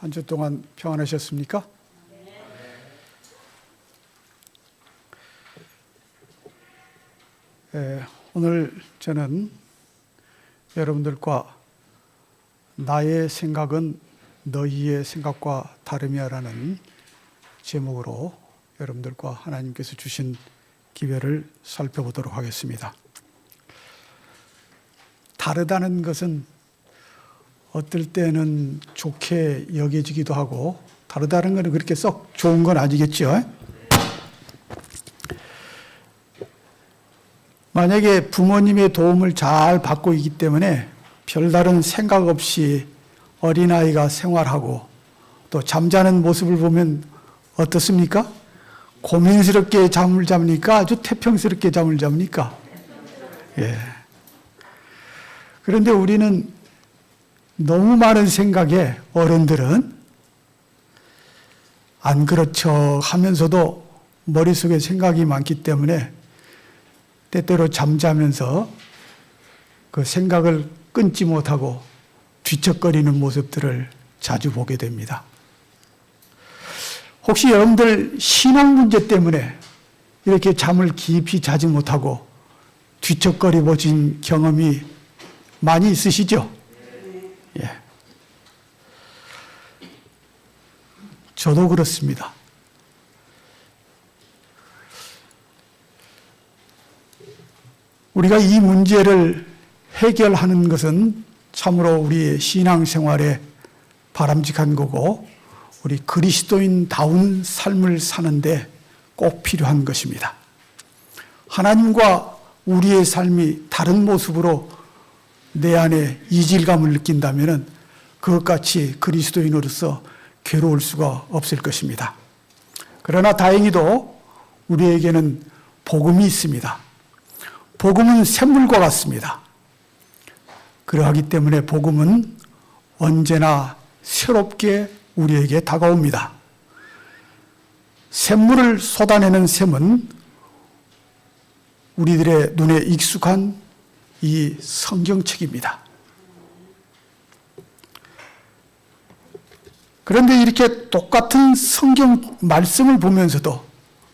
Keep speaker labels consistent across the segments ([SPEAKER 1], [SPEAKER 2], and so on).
[SPEAKER 1] 한 주 동안 평안하셨습니까? 오늘 저는 여러분들과 나의 생각은 너희의 생각과 다름이야라는 제목으로 여러분들과 하나님께서 주신 기회를 살펴보도록 하겠습니다. 다르다는 것은 어떨 때는 좋게 여겨지기도 하고, 다르다는 것은 그렇게 썩 좋은 건 아니겠죠. 만약에 부모님의 도움을 잘 받고 있기 때문에 별다른 생각 없이 어린아이가 생활하고 또 잠자는 모습을 보면 어떻습니까? 고민스럽게 잠을 잡니까? 아주 태평스럽게 잠을 잡니까? 예. 그런데 우리는 너무 많은 생각에 어른들은 안 그렇죠 하면서도 머릿속에 생각이 많기 때문에 때때로 잠자면서 그 생각을 끊지 못하고 뒤척거리는 모습들을 자주 보게 됩니다. 혹시 여러분들 신앙 문제 때문에 이렇게 잠을 깊이 자지 못하고 뒤척거리 보신 경험이 많이 있으시죠? 예. 저도 그렇습니다. 우리가 이 문제를 해결하는 것은 참으로 우리의 신앙생활에 바람직한 거고, 우리 그리스도인다운 삶을 사는데 꼭 필요한 것입니다. 하나님과 우리의 삶이 다른 모습으로 내 안에 이질감을 느낀다면 그것같이 그리스도인으로서 괴로울 수가 없을 것입니다. 그러나 다행히도 우리에게는 복음이 있습니다. 복음은 샘물과 같습니다. 그러하기 때문에 복음은 언제나 새롭게 우리에게 다가옵니다. 샘물을 쏟아내는 샘은 우리들의 눈에 익숙한 이 성경책입니다. 그런데 이렇게 똑같은 성경 말씀을 보면서도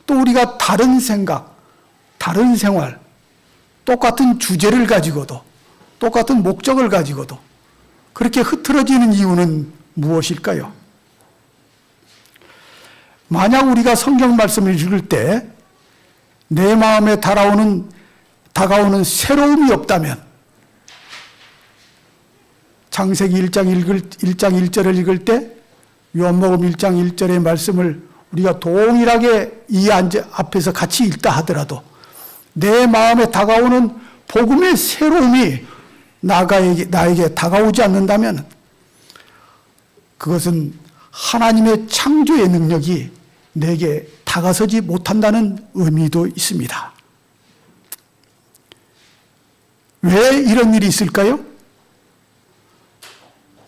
[SPEAKER 1] 또 우리가 다른 생각, 다른 생활, 똑같은 주제를 가지고도 똑같은 목적을 가지고도 그렇게 흐트러지는 이유는 무엇일까요? 만약 우리가 성경 말씀을 읽을 때 내 마음에 다가오는 새로움이 없다면, 창세기 1장 1절을 읽을 때 요한복음 1장 1절의 말씀을 우리가 동일하게 이 앞에서 같이 읽다 하더라도 내 마음에 다가오는 복음의 새로움이 나에게 다가오지 않는다면 그것은 하나님의 창조의 능력이 내게 다가서지 못한다는 의미도 있습니다. 왜 이런 일이 있을까요?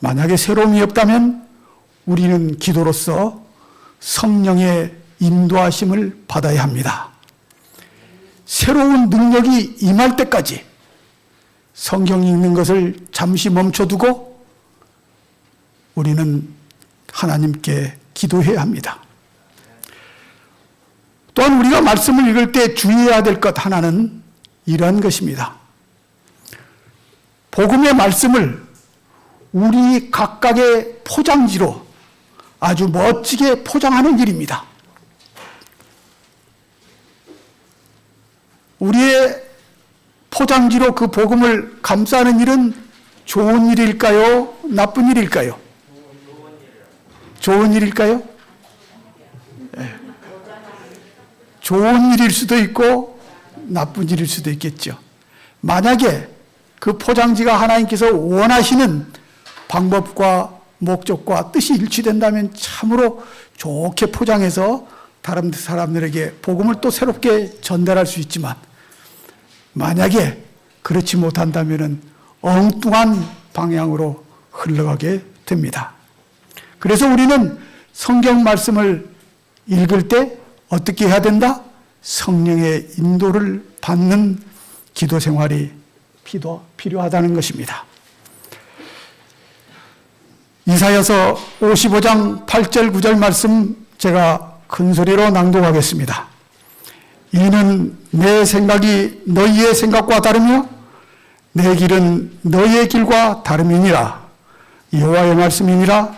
[SPEAKER 1] 만약에 새로움이 없다면 우리는 기도로서 성령의 인도하심을 받아야 합니다. 새로운 능력이 임할 때까지 성경 읽는 것을 잠시 멈춰두고 우리는 하나님께 기도해야 합니다. 또한 우리가 말씀을 읽을 때 주의해야 될 것 하나는 이러한 것입니다. 복음의 말씀을 우리 각각의 포장지로 아주 멋지게 포장하는 일입니다. 우리의 포장지로 그 복음을 감싸는 일은 좋은 일일까요? 나쁜 일일까요? 좋은 일일까요? 네. 좋은 일일 수도 있고 나쁜 일일 수도 있겠죠. 만약에 그 포장지가 하나님께서 원하시는 방법과 목적과 뜻이 일치된다면 참으로 좋게 포장해서 다른 사람들에게 복음을 또 새롭게 전달할 수 있지만, 만약에 그렇지 못한다면 엉뚱한 방향으로 흘러가게 됩니다. 그래서 우리는 성경 말씀을 읽을 때 어떻게 해야 된다? 성령의 인도를 받는 기도 생활이 필요하다는 것입니다. 이사야서 55장 8절 9절 말씀 제가 큰 소리로 낭독하겠습니다. 이는 내 생각이 너희의 생각과 다르며 내 길은 너희의 길과 다름이니라. 여호와의 말씀이니라.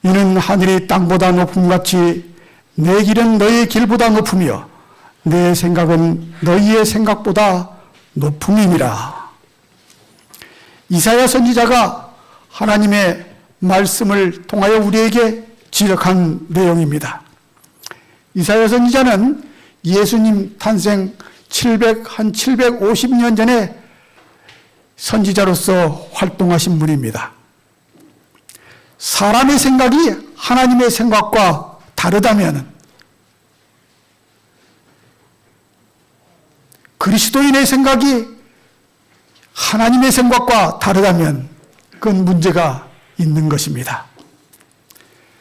[SPEAKER 1] 이는 하늘이 땅보다 높음같이 내 길은 너희의 길보다 높으며 내 생각은 너희의 생각보다 높음이니라. 이사야 선지자가 하나님의 말씀을 통하여 우리에게 지적한 내용입니다. 이사야 선지자는 예수님 탄생 750년 전에 선지자로서 활동하신 분입니다. 사람의 생각이 하나님의 생각과 다르다면, 그리스도인의 생각이 하나님의 생각과 다르다면 그건 문제가 있는 것입니다.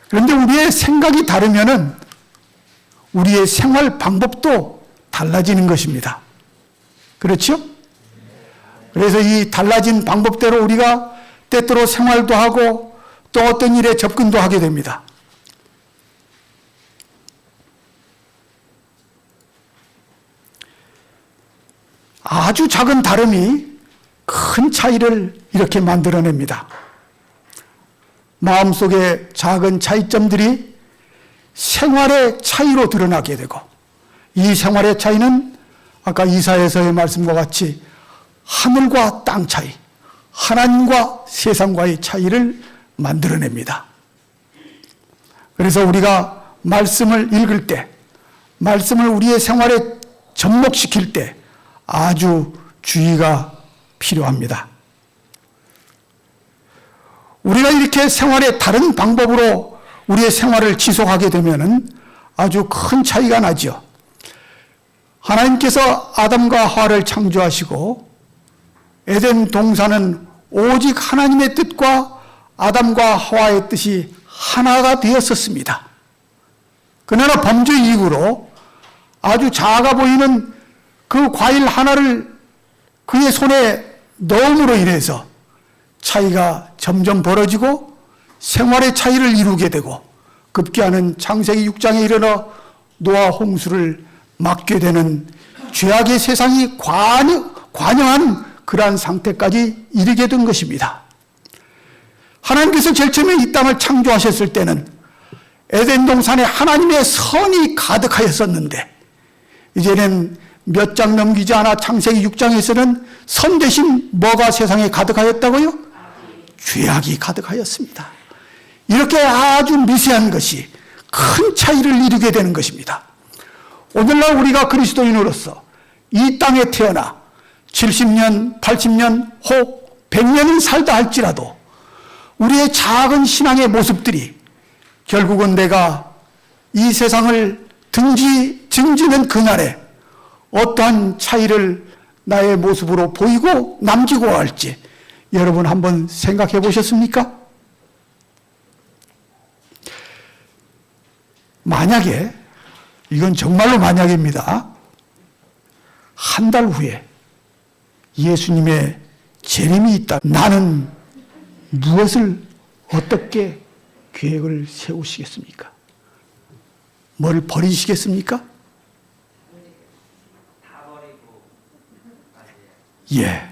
[SPEAKER 1] 그런데 우리의 생각이 다르면은 우리의 생활 방법도 달라지는 것입니다. 그렇죠? 그래서 이 달라진 방법대로 우리가 때때로 생활도 하고 또 어떤 일에 접근도 하게 됩니다. 아주 작은 다름이 큰 차이를 이렇게 만들어냅니다. 마음속의 작은 차이점들이 생활의 차이로 드러나게 되고, 이 생활의 차이는 아까 이사야서의 말씀과 같이 하늘과 땅 차이, 하나님과 세상과의 차이를 만들어냅니다. 그래서 우리가 말씀을 읽을 때, 말씀을 우리의 생활에 접목시킬 때 아주 주의가 필요합니다. 우리가 이렇게 생활의 다른 방법으로 우리의 생활을 지속하게 되면 아주 큰 차이가 나죠. 하나님께서 아담과 하와를 창조하시고 에덴 동산은 오직 하나님의 뜻과 아담과 하와의 뜻이 하나가 되었었습니다. 그러나 범죄 이후로 아주 작아 보이는 그 과일 하나를 그의 손에 넣음으로 인해서 차이가 점점 벌어지고 생활의 차이를 이루게 되고, 급기야는 창세기 6장에 이르러 노아 홍수를 막게 되는 죄악의 세상이 관영한 그러한 상태까지 이르게 된 것입니다. 하나님께서 제일 처음에 이 땅을 창조하셨을 때는 에덴 동산에 하나님의 선이 가득하였었는데, 이제는 몇 장 넘기지 않아 창세기 6장에서는 선 대신 뭐가 세상에 가득하였다고요? 죄악이 가득하였습니다. 이렇게 아주 미세한 것이 큰 차이를 이루게 되는 것입니다. 오늘날 우리가 그리스도인으로서 이 땅에 태어나 70년, 80년, 혹 100년은 살다 할지라도 우리의 작은 신앙의 모습들이 결국은 내가 이 세상을 등지는 그날에 어떠한 차이를 나의 모습으로 보이고 남기고 할지 여러분 한번 생각해 보셨습니까? 만약에, 이건 정말로 만약입니다, 한 달 후에 예수님의 재림이 있다, 나는 무엇을 어떻게 계획을 세우시겠습니까? 뭘 버리시겠습니까? 예.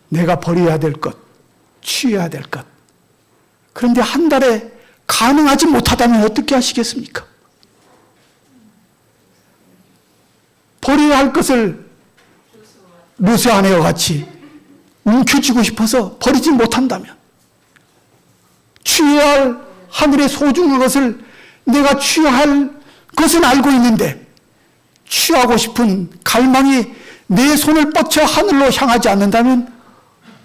[SPEAKER 1] 내가 버려야 될 것, 취해야 될 것. 그런데 한 달에 가능하지 못하다면 어떻게 하시겠습니까? 버려야 할 것을 루스 아내와 같이 움켜쥐고 싶어서 버리지 못한다면, 취해야 할 하늘의 소중한 것을 내가 취해야 할 것은 알고 있는데 취하고 싶은 갈망이 내 손을 뻗쳐 하늘로 향하지 않는다면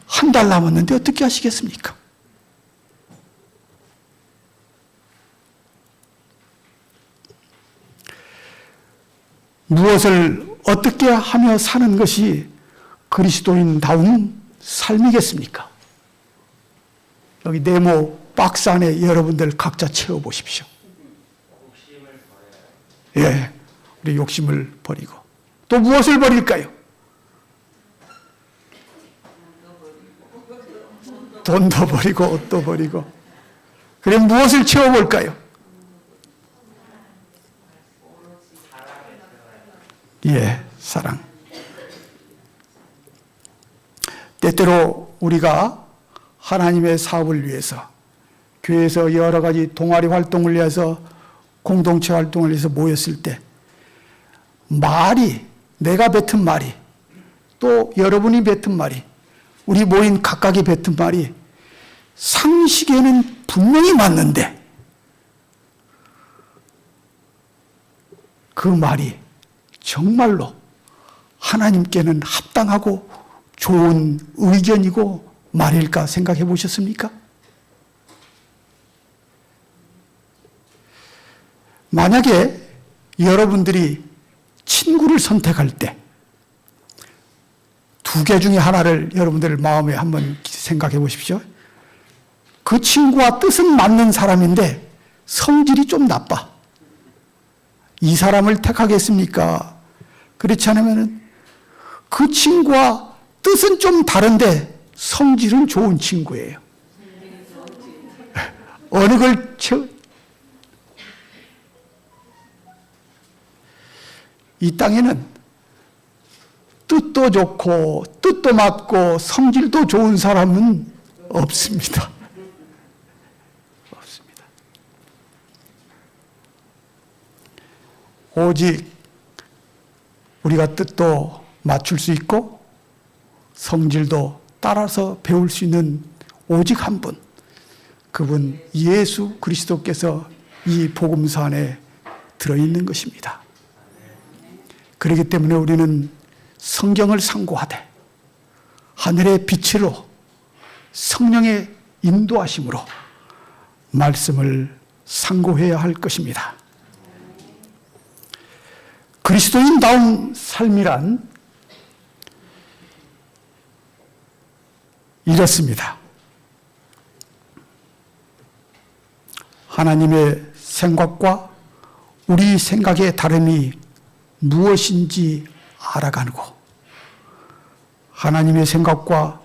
[SPEAKER 1] 한 달 남았는데 어떻게 하시겠습니까? 무엇을 어떻게 하며 사는 것이 그리스도인다운 삶이겠습니까? 여기 네모 박스 안에 여러분들 각자 채워보십시오. 예, 우리 욕심을 버리고 또 무엇을 버릴까요? 돈도 버리고 옷도 버리고. 그래 무엇을 채워볼까요? 예, 사랑. 때때로 우리가 하나님의 사업을 위해서 교회에서 여러 가지 동아리 활동을 위해서 공동체 활동을 위해서 모였을 때 말이, 내가 뱉은 말이, 또 여러분이 뱉은 말이, 우리 모인 각각이 뱉은 말이 상식에는 분명히 맞는데 그 말이 정말로 하나님께는 합당하고 좋은 의견이고 말일까 생각해 보셨습니까? 만약에 여러분들이 친구를 선택할 때 두 개 중에 하나를 여러분들 마음에 한번 생각해 보십시오. 그 친구와 뜻은 맞는 사람인데 성질이 좀 나빠. 이 사람을 택하겠습니까? 그렇지 않으면 그 친구와 뜻은 좀 다른데 성질은 좋은 친구예요. 어느 걸 이 땅에는 뜻도 좋고 뜻도 맞고 성질도 좋은 사람은 없습니다. 없습니다. 오직 우리가 뜻도 맞출 수 있고 성질도 따라서 배울 수 있는 오직 한 분, 그분 예수 그리스도께서 이 복음서 안에 들어있는 것입니다. 그렇기 때문에 우리는 성경을 상고하되 하늘의 빛으로 성령의 인도하심으로 말씀을 상고해야 할 것입니다. 그리스도인다운 삶이란 이렇습니다. 하나님의 생각과 우리 생각의 다름이 무엇인지 알아가고 하나님의 생각과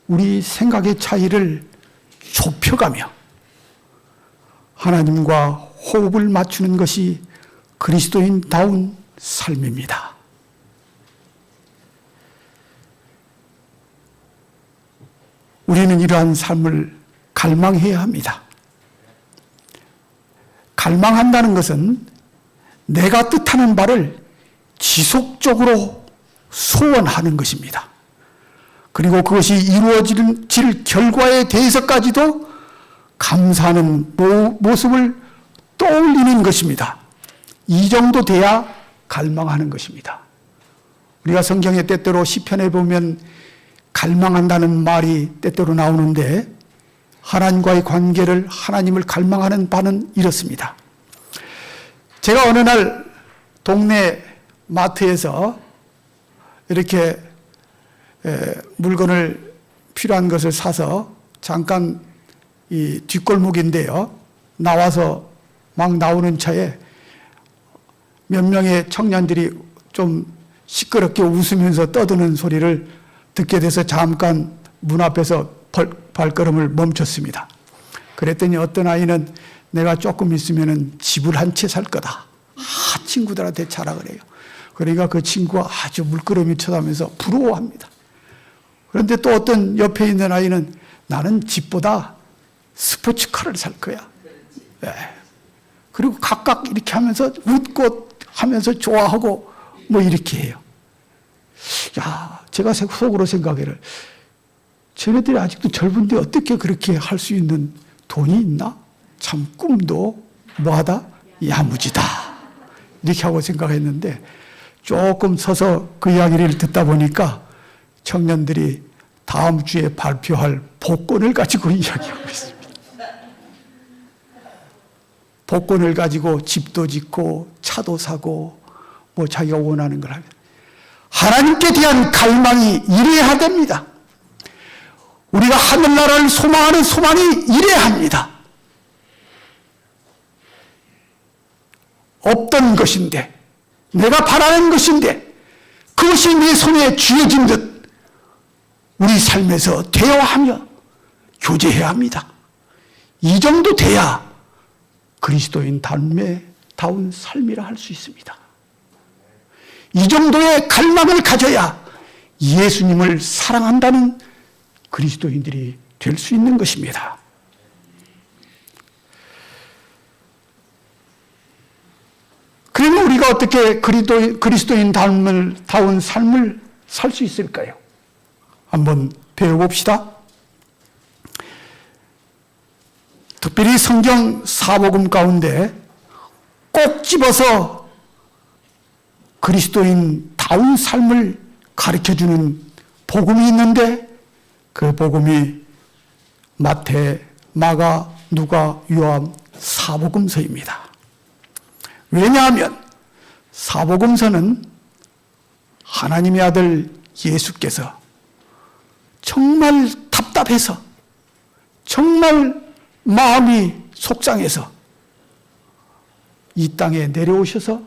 [SPEAKER 1] 우리 생각의 차이를 좁혀가며 하나님과 호흡을 맞추는 것이 그리스도인다운 삶입니다. 우리는 이러한 삶을 갈망해야 합니다. 갈망한다는 것은 내가 뜻하는 바를 지속적으로 소원하는 것입니다. 그리고 그것이 이루어질 결과에 대해서까지도 감사하는 모습을 떠올리는 것입니다. 이 정도 돼야 갈망하는 것입니다. 우리가 성경에 때때로 시편에 보면 갈망한다는 말이 때때로 나오는데 하나님과의 관계를 하나님을 갈망하는 바는 이렇습니다. 제가 어느 날 동네 마트에서 이렇게 물건을 필요한 것을 사서 잠깐 이 뒷골목인데요. 나와서 막 나오는 차에 몇 명의 청년들이 좀 시끄럽게 웃으면서 떠드는 소리를 듣게 돼서 잠깐 문 앞에서 발걸음을 멈췄습니다. 그랬더니 어떤 아이는 내가 조금 있으면 집을 한 채 살 거다. 친구들한테 자랑을 해요. 그러니까 그 친구가 아주 물끄러미 쳐다보면서 부러워합니다. 그런데 또 어떤 옆에 있는 아이는 나는 집보다 스포츠카를 살 거야. 네. 그리고 각각 이렇게 하면서 웃고 하면서 좋아하고 뭐 이렇게 해요. 야, 제가 속으로 생각해를 쟤네들이 아직도 젊은데 어떻게 그렇게 할 수 있는 돈이 있나? 참 꿈도 뭐하다? 야무지다. 이렇게 하고 생각했는데 조금 서서 그 이야기를 듣다 보니까 청년들이 다음 주에 발표할 복권을 가지고 이야기하고 있습니다. 복권을 가지고 집도 짓고 차도 사고 뭐 자기가 원하는 걸 하면 하나님께 대한 갈망이 이래야 됩니다. 우리가 하늘나라를 소망하는 소망이 이래야 합니다. 없던 것인데 내가 바라는 것인데 그것이 내 손에 쥐어진 듯 우리 삶에서 되어하며 교제해야 합니다. 이 정도 돼야 그리스도인 다운 삶이라 할 수 있습니다. 이 정도의 갈망을 가져야 예수님을 사랑한다는 그리스도인들이 될 수 있는 것입니다. 그러면 우리가 어떻게 그리스도인 다운 삶을 살 수 있을까요? 한번 배워봅시다. 특별히 성경 사복음 가운데 꼭 집어서 그리스도인 다운 삶을 가르쳐주는 복음이 있는데 그 복음이 마태, 마가, 누가, 요한 사복음서입니다. 왜냐하면 사복음서는 하나님의 아들 예수께서 정말 답답해서 정말 마음이 속상해서 이 땅에 내려오셔서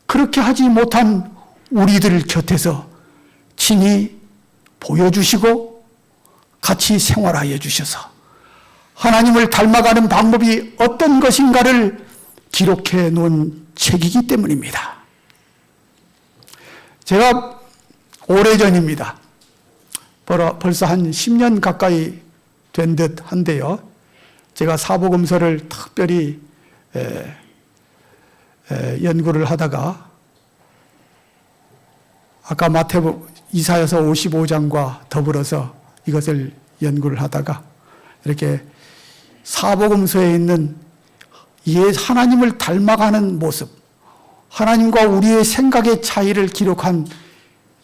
[SPEAKER 1] 그렇게 하지 못한 우리들 곁에서 친히 보여주시고 같이 생활하여 주셔서 하나님을 닮아가는 방법이 어떤 것인가를 기록해 놓은 책이기 때문입니다. 제가 오래전입니다. 벌써 한 10년 가까이 된 듯 한데요. 제가 사복음서를 특별히 연구를 하다가 아까 이사야서 55장과 더불어서 이것을 연구를 하다가 이렇게 사복음서에 있는 하나님을 닮아가는 모습, 하나님과 우리의 생각의 차이를 기록한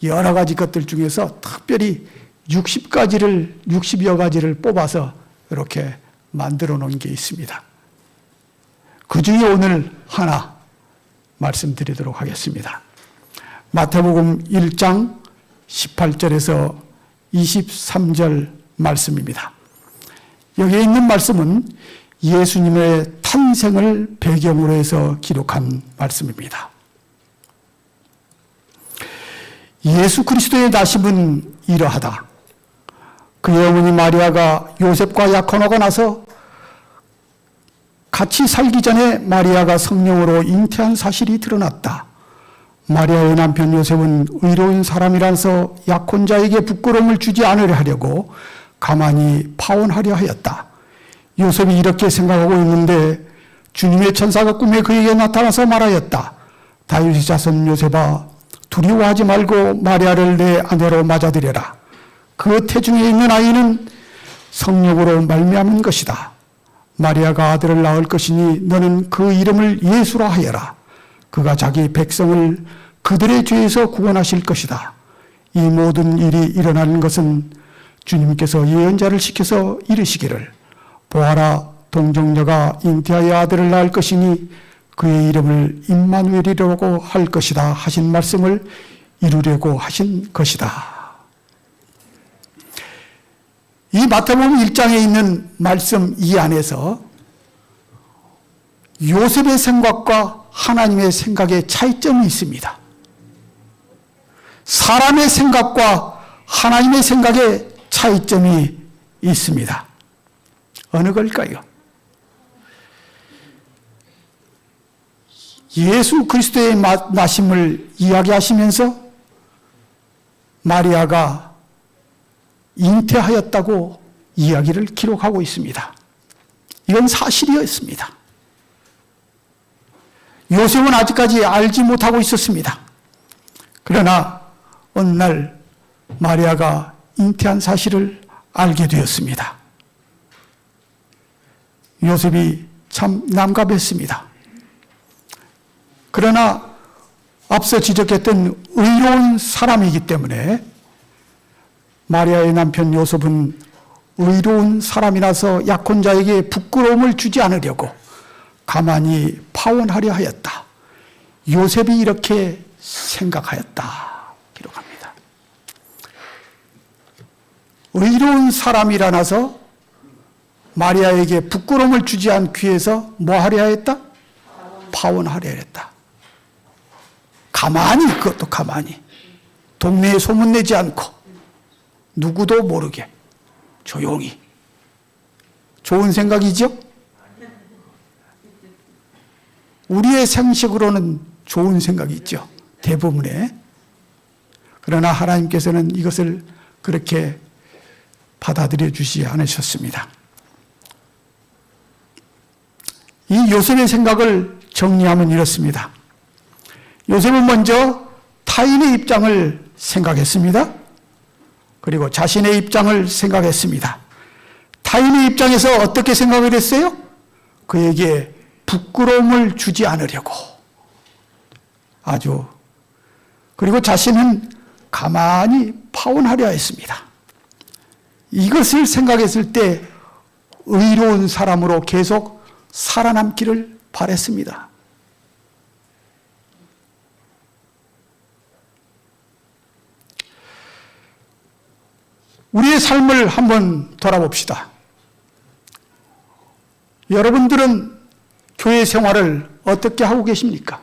[SPEAKER 1] 여러 가지 것들 중에서 특별히 60여 가지를 뽑아서 이렇게 만들어 놓은 게 있습니다. 그 중에 오늘 하나 말씀드리도록 하겠습니다. 마태복음 1장 18절에서 23절 말씀입니다. 여기에 있는 말씀은 예수님의 탄생을 배경으로 해서 기록한 말씀입니다. 예수 그리스도의 나심은 이러하다. 그의 어머니 마리아가 요셉과 약혼하고 나서 같이 살기 전에 마리아가 성령으로 잉태한 사실이 드러났다. 마리아의 남편 요셉은 의로운 사람이라서 약혼자에게 부끄러움을 주지 않으려 하려고 가만히 파혼하려 하였다. 요셉이 이렇게 생각하고 있는데 주님의 천사가 꿈에 그에게 나타나서 말하였다. 다윗의 자손 요셉아, 두려워하지 말고 마리아를 내 아내로 맞아들여라. 그 태중에 있는 아이는 성령으로 말미암은 것이다. 마리아가 아들을 낳을 것이니 너는 그 이름을 예수라 하여라. 그가 자기 백성을 그들의 죄에서 구원하실 것이다. 이 모든 일이 일어나는 것은 주님께서 예언자를 시켜서 이르시기를 보아라, 동정녀가 잉태하여 아들을 낳을 것이니 그의 이름을 임마누엘이라고 할 것이다 하신 말씀을 이루려고 하신 것이다. 이 마태복음 1장에 있는 말씀 이 안에서 요셉의 생각과 하나님의 생각의 차이점이 있습니다. 사람의 생각과 하나님의 생각의 차이점이 있습니다. 어느 걸까요? 예수 그리스도의 나심을 이야기하시면서 마리아가 잉태하였다고 이야기를 기록하고 있습니다. 이건 사실이었습니다. 요셉은 아직까지 알지 못하고 있었습니다. 그러나 어느 날 마리아가 잉태한 사실을 알게 되었습니다. 요셉이 참 남갑했습니다. 그러나 앞서 지적했던 의로운 사람이기 때문에 마리아의 남편 요셉은 의로운 사람이라서 약혼자에게 부끄러움을 주지 않으려고 가만히 파혼하려 하였다. 요셉이 이렇게 생각하였다. 기록합니다. 의로운 사람이라서 마리아에게 부끄러움을 주지 않기 위해서 뭐 하려 했다? 파혼하려 했다. 가만히, 그것도 가만히. 동네에 소문내지 않고 누구도 모르게 조용히 좋은 생각이죠? 우리의 상식으로는 좋은 생각이 있죠. 대부분의. 그러나 하나님께서는 이것을 그렇게 받아들여 주시지 않으셨습니다. 이 요셉의 생각을 정리하면 이렇습니다. 요셉은 먼저 타인의 입장을 생각했습니다. 그리고 자신의 입장을 생각했습니다. 타인의 입장에서 어떻게 생각을 했어요? 그에게 부끄러움을 주지 않으려고. 그리고 자신은 가만히 파혼하려 했습니다. 이것을 생각했을 때 의로운 사람으로 계속 살아남기를 바랬습니다. 우리의 삶을 한번 돌아봅시다. 여러분들은 교회 생활을 어떻게 하고 계십니까?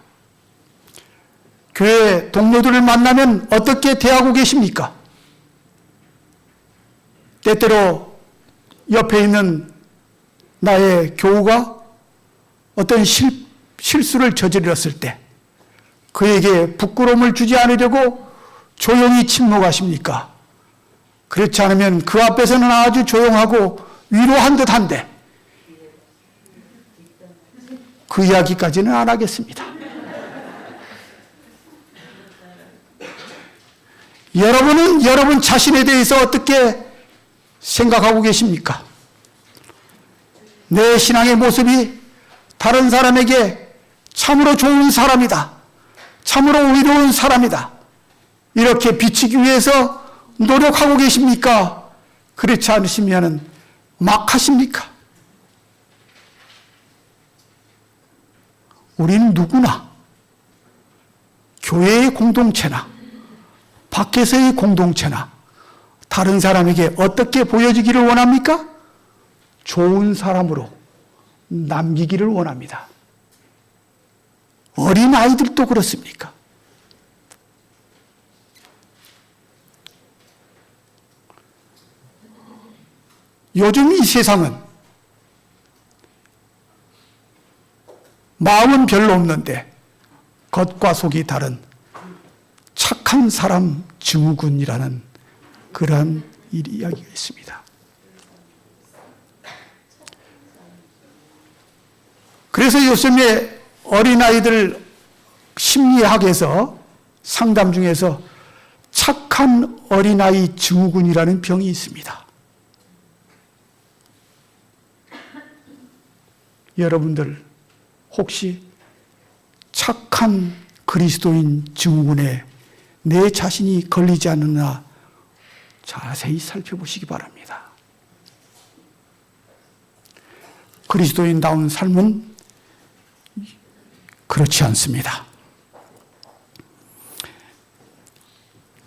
[SPEAKER 1] 교회 동료들을 만나면 어떻게 대하고 계십니까? 때때로 옆에 있는 나의 교우가 어떤 실수를 저질렀을 때 그에게 부끄러움을 주지 않으려고 조용히 침묵하십니까? 그렇지 않으면 그 앞에서는 아주 조용하고 위로한 듯한데 그 이야기까지는 안 하겠습니다. 여러분은 여러분 자신에 대해서 어떻게 생각하고 계십니까? 내 신앙의 모습이 다른 사람에게 참으로 좋은 사람이다, 참으로 의로운 사람이다, 이렇게 비치기 위해서 노력하고 계십니까? 그렇지 않으시면 막 하십니까? 우리는 누구나 교회의 공동체나 밖에서의 공동체나 다른 사람에게 어떻게 보여지기를 원합니까? 좋은 사람으로 남기기를 원합니다. 어린 아이들도 그렇습니까? 요즘 이 세상은 마음은 별로 없는데 겉과 속이 다른 착한 사람 증후군이라는 그러한 이야기가 있습니다. 그래서 요즘에 어린아이들 심리학에서 상담 중에서 착한 어린아이 증후군이라는 병이 있습니다. 여러분들 혹시 착한 그리스도인 증후군에 내 자신이 걸리지 않느냐 자세히 살펴보시기 바랍니다. 그리스도인다운 삶은 그렇지 않습니다.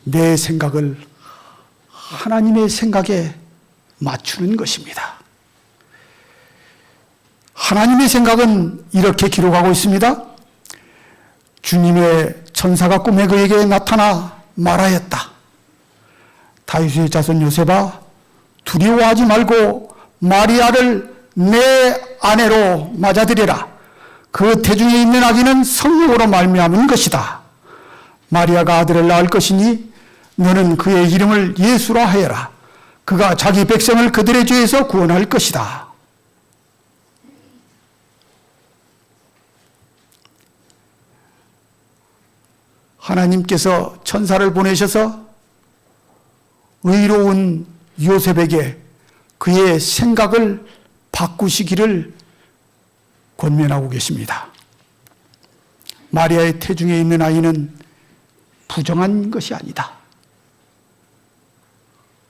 [SPEAKER 1] 내 생각을 하나님의 생각에 맞추는 것입니다. 하나님의 생각은 이렇게 기록하고 있습니다. 주님의 천사가 꿈에 그에게 나타나 말하였다. 다윗의 자손 요셉아, 두려워하지 말고 마리아를 내 아내로 맞아들여라. 그 태중에 있는 아기는 성령으로 말미암은 것이다. 마리아가 아들을 낳을 것이니 너는 그의 이름을 예수라 하여라. 그가 자기 백성을 그들의 죄에서 구원할 것이다. 하나님께서 천사를 보내셔서 의로운 요셉에게 그의 생각을 바꾸시기를 권면하고 계십니다. 마리아의 태중에 있는 아이는 부정한 것이 아니다.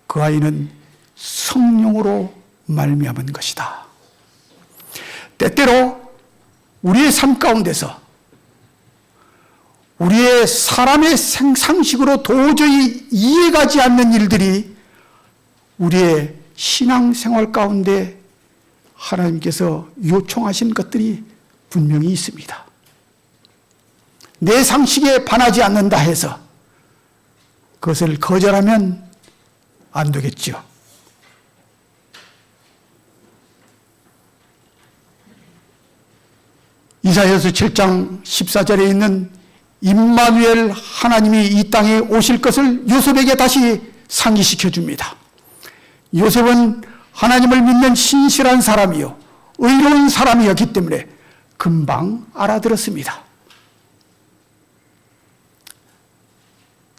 [SPEAKER 1] 그 아이는 성령으로 말미암은 것이다. 때때로 우리의 삶 가운데서 우리의 사람의 상식으로 도저히 이해가지 않는 일들이 우리의 신앙생활 가운데 하나님께서 요청하신 것들이 분명히 있습니다. 내 상식에 반하지 않는다 해서 그것을 거절하면 안 되겠죠. 이사야서 7장 14절에 있는 임마누엘 하나님이 이 땅에 오실 것을 요셉에게 다시 상기시켜 줍니다. 요셉은 하나님을 믿는 신실한 사람이요 의로운 사람이었기 때문에 금방 알아들었습니다.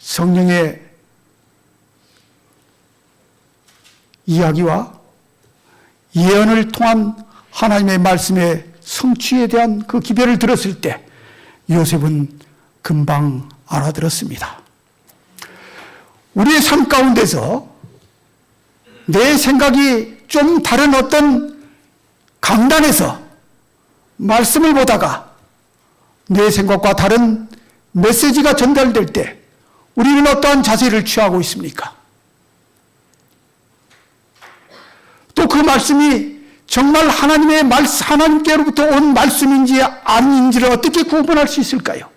[SPEAKER 1] 성령의 이야기와 예언을 통한 하나님의 말씀의 성취에 대한 그 기별을 들었을 때 요셉은 금방 알아들었습니다. 우리의 삶 가운데서 내 생각이 좀 다른 어떤 강단에서 말씀을 보다가 내 생각과 다른 메시지가 전달될 때 우리는 어떠한 자세를 취하고 있습니까? 또 그 말씀이 정말 하나님께로부터 온 말씀인지 아닌지를 어떻게 구분할 수 있을까요?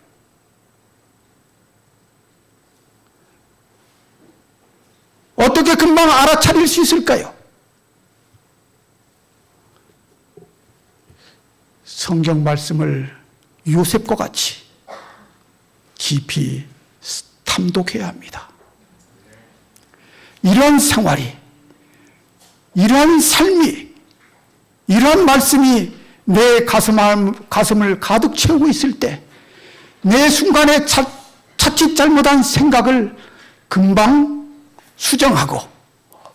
[SPEAKER 1] 어떻게 금방 알아차릴 수 있을까요? 성경 말씀을 요셉과 같이 깊이 탐독해야 합니다. 이런 생활이, 이러한 삶이, 이러한 말씀이 내 가슴을 가득 채우고 있을 때 내 순간에 자칫 잘못한 생각을 금방 수정하고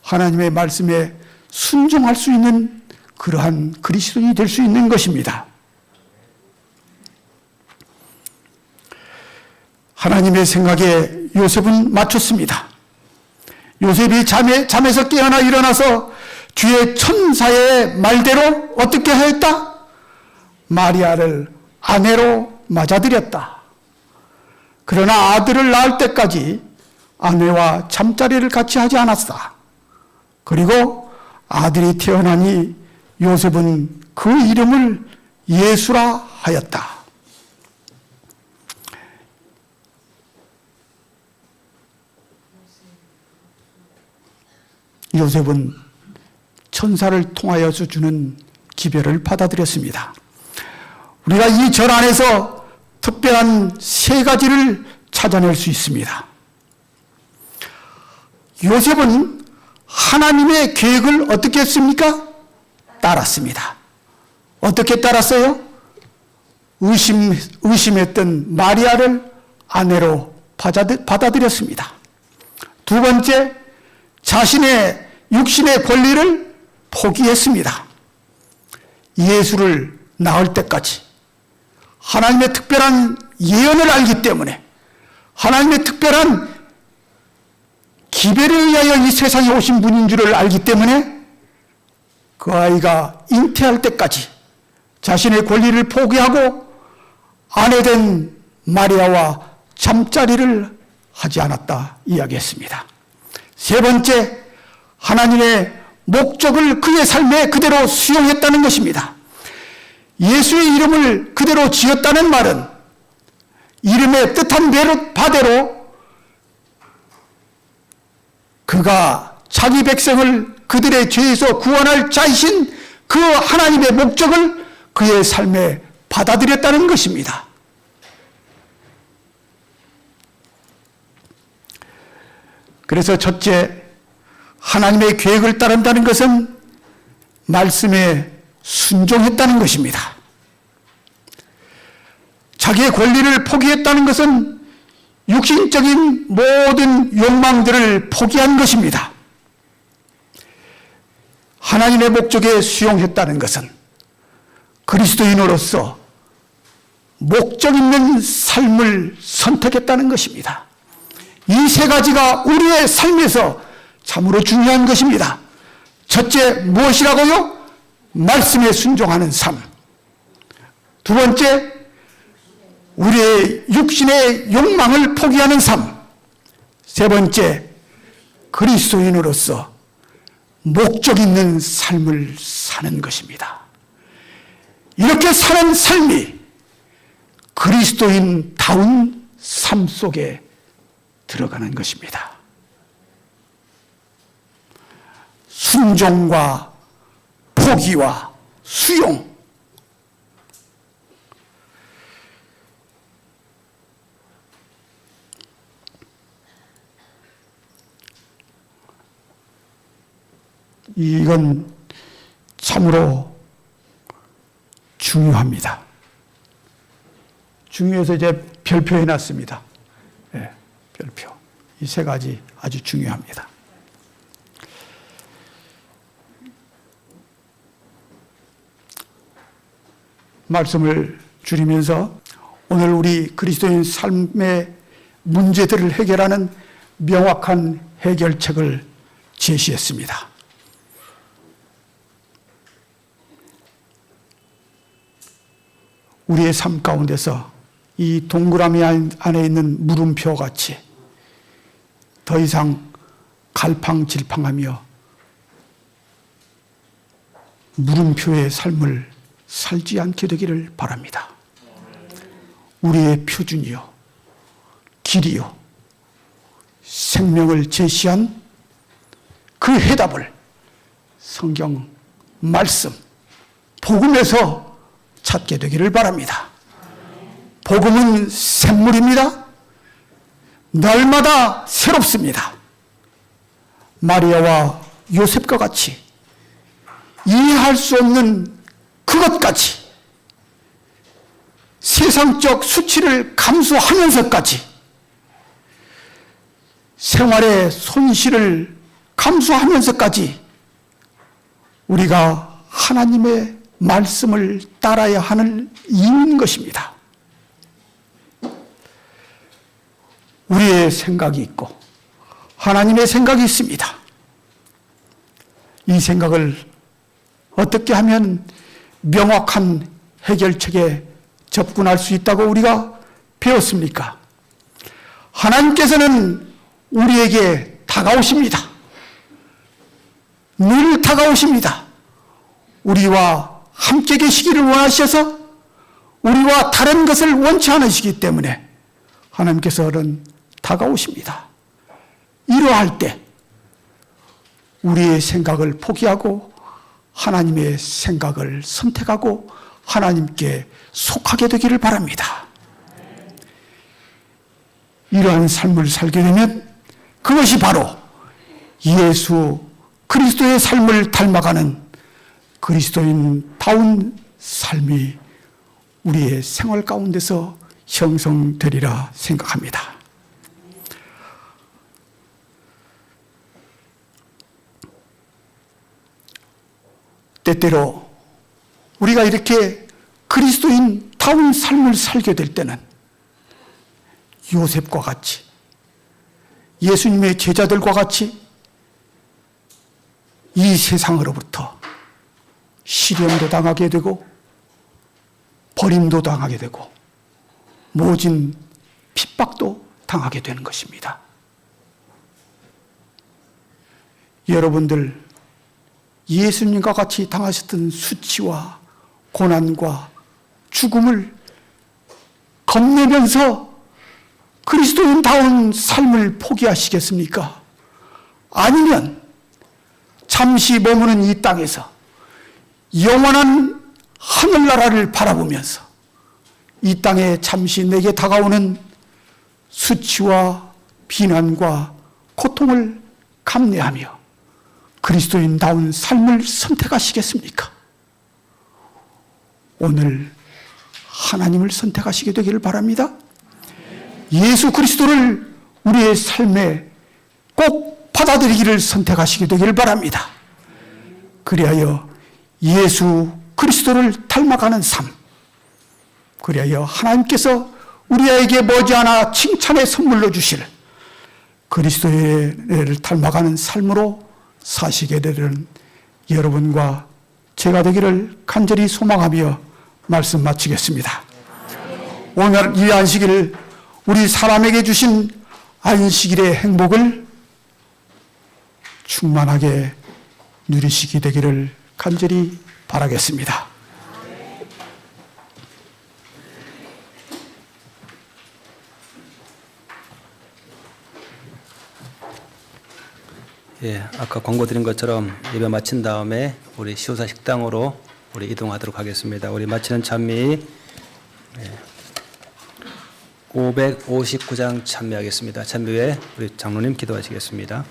[SPEAKER 1] 하나님의 말씀에 순종할 수 있는 그러한 그리스도인이 될 수 있는 것입니다. 하나님의 생각에 요셉은 맞췄습니다. 요셉이 잠에서 깨어나 일어나서 주의 천사의 말대로 어떻게 하였다? 마리아를 아내로 맞아들였다. 그러나 아들을 낳을 때까지 아내와 잠자리를 같이 하지 않았다. 그리고 아들이 태어나니 요셉은 그 이름을 예수라 하였다. 요셉은 천사를 통하여서 주는 기별을 받아들였습니다. 우리가 이 절 안에서 특별한 세 가지를 찾아낼 수 있습니다. 요셉은 하나님의 계획을 어떻게 했습니까? 따랐습니다. 어떻게 따랐어요? 의심했던 마리아를 아내로 받아들였습니다. 두 번째, 자신의 육신의 권리를 포기했습니다. 예수를 낳을 때까지 하나님의 특별한 예언을 알기 때문에, 하나님의 특별한 기별에 의하여 이 세상에 오신 분인 줄을 알기 때문에 그 아이가 잉태할 때까지 자신의 권리를 포기하고 아내된 마리아와 잠자리를 하지 않았다 이야기했습니다. 세 번째, 하나님의 목적을 그의 삶에 그대로 수용했다는 것입니다. 예수의 이름을 그대로 지었다는 말은 이름의 뜻한 바대로 그가 자기 백성을 그들의 죄에서 구원할 자이신 그 하나님의 목적을 그의 삶에 받아들였다는 것입니다. 그래서 첫째, 하나님의 계획을 따른다는 것은 말씀에 순종했다는 것입니다. 자기의 권리를 포기했다는 것은 육신적인 모든 욕망들을 포기한 것입니다. 하나님의 목적에 수용했다는 것은 그리스도인으로서 목적 있는 삶을 선택했다는 것입니다. 이 세 가지가 우리의 삶에서 참으로 중요한 것입니다. 첫째, 무엇이라고요? 말씀에 순종하는 삶. 두 번째, 우리의 육신의 욕망을 포기하는 삶. 세 번째, 그리스도인으로서 목적 있는 삶을 사는 것입니다. 이렇게 사는 삶이 그리스도인다운 삶 속에 들어가는 것입니다. 순종과 포기와 수용, 이건 참으로 중요합니다. 중요해서 이제 별표해 놨습니다. 예, 별표. 이 세 가지 아주 중요합니다. 말씀을 줄이면서 오늘 우리 그리스도인 삶의 문제들을 해결하는 명확한 해결책을 제시했습니다. 우리의 삶 가운데서 이 동그라미 안에 있는 물음표 같이 더 이상 갈팡질팡하며 물음표의 삶을 살지 않게 되기를 바랍니다. 우리의 표준이요, 길이요, 생명을 제시한 그 해답을 성경 말씀, 복음에서 찾게 되기를 바랍니다. 복음은 샘물입니다. 날마다 새롭습니다. 마리아와 요셉과 같이 이해할 수 없는 그것까지 세상적 수치를 감수하면서까지 생활의 손실을 감수하면서까지 우리가 하나님의 말씀을 따라야 하는 이유인 것입니다. 우리의 생각이 있고 하나님의 생각이 있습니다. 이 생각을 어떻게 하면 명확한 해결책에 접근할 수 있다고 우리가 배웠습니까? 하나님께서는 우리에게 다가오십니다. 늘 다가오십니다. 우리와 함께 계시기를 원하셔서 우리와 다른 것을 원치 않으시기 때문에 하나님께서는 다가오십니다. 이러할 때 우리의 생각을 포기하고 하나님의 생각을 선택하고 하나님께 속하게 되기를 바랍니다. 이러한 삶을 살게 되면 그것이 바로 예수 그리스도의 삶을 닮아가는 그리스도인다운 삶이 우리의 생활 가운데서 형성되리라 생각합니다. 때때로 우리가 이렇게 그리스도인다운 삶을 살게 될 때는 요셉과 같이 예수님의 제자들과 같이 이 세상으로부터 시련도 당하게 되고 버림도 당하게 되고 모진 핍박도 당하게 되는 것입니다. 여러분들 예수님과 같이 당하셨던 수치와 고난과 죽음을 겁내면서 그리스도인다운 삶을 포기하시겠습니까? 아니면 잠시 머무는 이 땅에서 영원한 하늘나라를 바라보면서 이 땅에 잠시 내게 다가오는 수치와 비난과 고통을 감내하며 그리스도인다운 삶을 선택하시겠습니까? 오늘 하나님을 선택하시게 되기를 바랍니다. 예수 그리스도를 우리의 삶에 꼭 받아들이기를 선택하시게 되기를 바랍니다. 그리하여 예수 그리스도를 닮아가는 삶, 그리하여 하나님께서 우리에게 머지않아 칭찬의 선물로 주실 그리스도를 닮아가는 삶으로 사시게 되는 여러분과 제가 되기를 간절히 소망하며 말씀 마치겠습니다. 오늘 이 안식일 우리 사람에게 주신 안식일의 행복을 충만하게 누리시게 되기를 간절히 바라겠습니다.
[SPEAKER 2] 예, 아까 광고 드린 것처럼 예배 마친 다음에 우리 시호사 식당으로 우리 이동하도록 하겠습니다. 우리 마치는 찬미 559장 찬미하겠습니다. 찬미 후에 우리 장로님 기도하시겠습니다.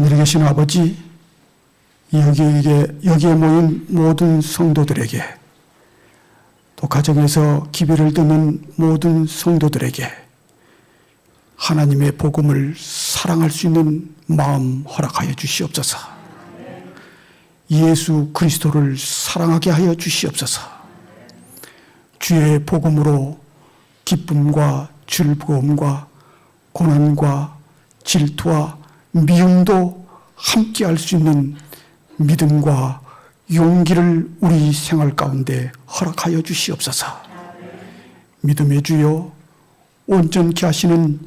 [SPEAKER 1] 하늘에 계신 아버지, 여기에 모인 모든 성도들에게, 또 가정에서 기별을 듣는 모든 성도들에게 하나님의 복음을 사랑할 수 있는 마음 허락하여 주시옵소서. 예수 그리스도를 사랑하게 하여 주시옵소서. 주의 복음으로 기쁨과 즐거움과 고난과 질투와 미움도 함께 할 수 있는 믿음과 용기를 우리 생활 가운데 허락하여 주시옵소서. 믿음의 주여, 온전케 하시는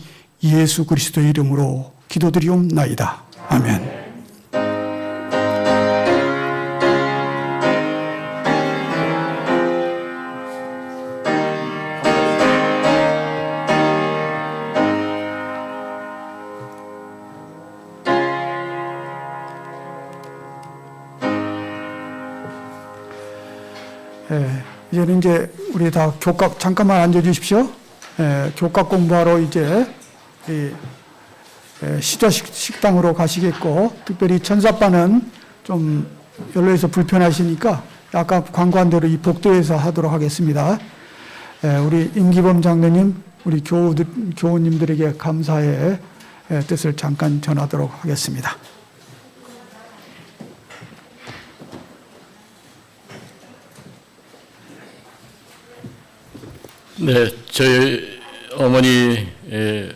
[SPEAKER 1] 예수 그리스도의 이름으로 기도드리옵나이다. 아멘. 이제는 우리 다 교각 잠깐만 앉아 주십시오. 교각 공부하러 이제 시좌 식당으로 가시겠고, 특별히 천사빠는 좀 연로해서 불편하시니까 아까 광고한 대로 이 복도에서 하도록 하겠습니다. 우리 임기범 장로님, 우리 교우님들에게 감사의 뜻을 잠깐 전하도록 하겠습니다.
[SPEAKER 3] 네, 저희 어머니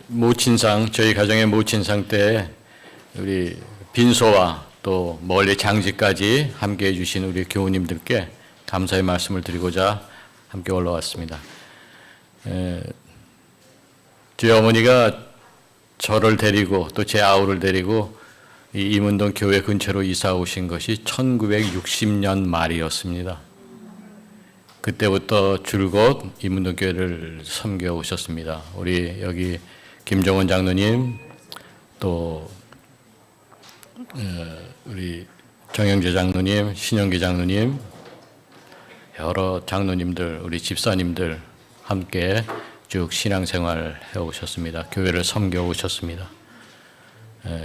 [SPEAKER 3] 모친상, 저희 가정의 모친상 때 우리 빈소와 또 멀리 장지까지 함께해 주신 우리 교우님들께 감사의 말씀을 드리고자 함께 올라왔습니다. 저희 어머니가 저를 데리고 또 제 아우를 데리고 이 임은동 교회 근처로 이사 오신 것이 1960년 말이었습니다. 그때부터 줄곧 임은동 교회를 섬겨 오셨습니다. 우리 여기 김정원 장로님, 또 우리 정영재 장로님, 신영기 장로님, 여러 장로님들, 우리 집사님들 함께 쭉 신앙생활 해 오셨습니다. 교회를 섬겨 오셨습니다.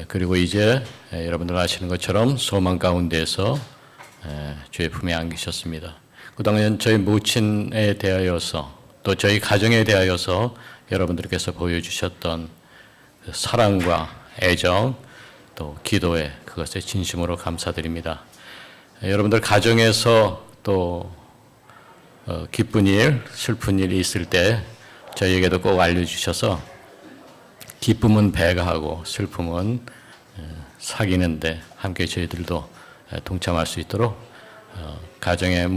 [SPEAKER 3] 그리고 이제 여러분들 아시는 것처럼 소망 가운데에서 주의 품에 안기셨습니다. 그동안 저희 모친에 대하여서 또 저희 가정에 대하여서 여러분들께서 보여주셨던 사랑과 애정 또 기도에 그것에 진심으로 감사드립니다. 여러분들 가정에서 또 기쁜 일, 슬픈 일이 있을 때 저희에게도 꼭 알려주셔서 기쁨은 배가 하고 슬픔은 사귀는데 함께 저희들도 동참할 수 있도록 가정에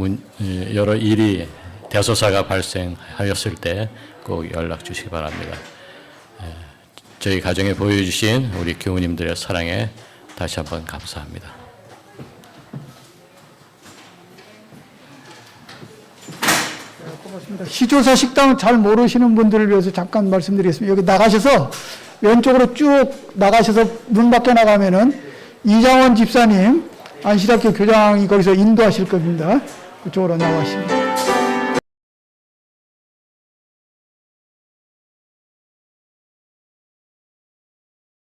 [SPEAKER 3] 여러 일이 대소사가 발생하였을 때 꼭 연락 주시기 바랍니다. 저희 가정에 보여주신 우리 교우님들의 사랑에 다시 한번 감사합니다.
[SPEAKER 1] 고맙습니다. 시조사 식당을 잘 모르시는 분들을 위해서 잠깐 말씀드리겠습니다. 여기 나가셔서 왼쪽으로 쭉 나가셔서 문 밖에 나가면은 이장원 집사님, 안시학교 교장이 거기서 인도하실 겁니다. 그쪽으로 나가십니다.